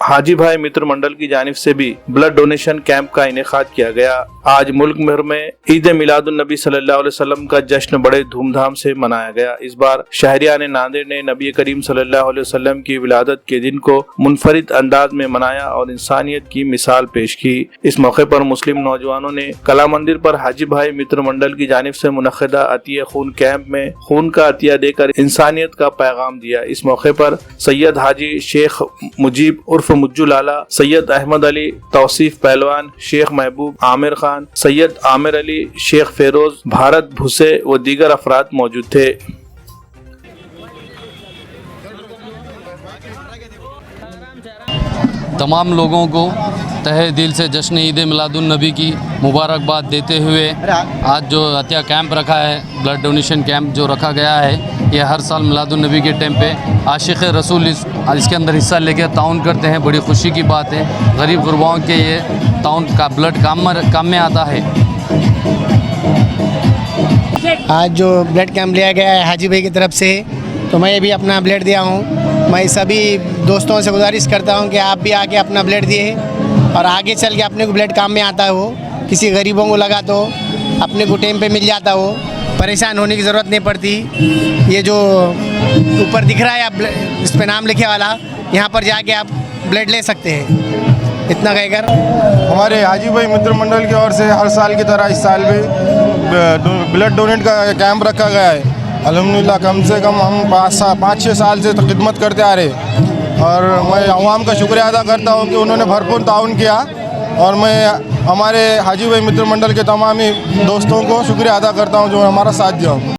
हाजी भाई मित्र मंडल की जानिब से भी ब्लड डोनेशन कैंप का इनेकाद किया गया। आज मुल्क भर में ईद मिलादुन नबी सल्लल्लाहु अलैहि वसल्लम का जश्न बड़े धूमधाम से मनाया गया। इस बार शहरियान नांदेड़ ने नबी करीम सल्लल्लाहु अलैहि वसल्लम की विलादत के दिन को मुनफरिद अंदाज में मनाया और इंसानियत की मिसाल पेश की। इस मौके पर मुस्लिम नौजवानों ने कला मंदिर पर हाजी भाई मित्र मंडल की जानिब से मुनक़िदा अतिया खून कैंप में खून का अतिया देकर इंसानियत का पैगाम दिया। इस मौके पर सैयद हाजी शेख मुजीब उर्फ मुज्जू लाला, सैयद अहमद अली, तौसीफ पहलवान, शेख महबूब आमिर खान, सैयद आमिर अली, शेख फेरोज, भारत भुसे व दीगर अफराद मौजूद थे। तमाम लोगों को तहे दिल से जश्न ईद मिलादुन नबी की मुबारकबाद देते हुए आज जो अतिया कैंप रखा है, ब्लड डोनेशन कैंप जो रखा गया है, ये हर साल मिलादुन नबी के टाइम पे आशिक़ रसूल इसके अंदर हिस्सा लेके ताउन करते हैं। बड़ी खुशी की बात है, गरीब गुरबाओं के ये ताउन का ब्लड काम में आता है। आज जो ब्लड कैंप लिया गया है हाजी भाई की तरफ से, तो मैं भी अपना ब्लड दिया हूँ। मैं सभी दोस्तों से गुजारिश करता हूँ कि आप भी आके अपना ब्लड दिए और आगे चल के अपने को ब्लड काम में आता हो, किसी गरीबों को लगा तो अपने को टाइम पे मिल जाता हो, परेशान होने की ज़रूरत नहीं पड़ती। ये जो ऊपर दिख रहा है आप इस पे नाम लिखे वाला, यहाँ पर जाके आप ब्लड ले सकते हैं। इतना कहकर हमारे हाजी भाई मित्र मंडल की ओर से हर साल की तरह इस साल भी ब्लड डोनेट का कैंप रखा गया है। अल्हम्दुलिल्लाह कम से कम हम 5-6 साल से खिदमत करते आ रहे और मैं अवाम का शुक्रिया अदा करता हूँ कि उन्होंने भरपूर ताउन किया और मैं हमारे हाजी भाई मित्र मंडल के तमाम दोस्तों को शुक्रिया अदा करता हूँ जो हमारा साथ दिया।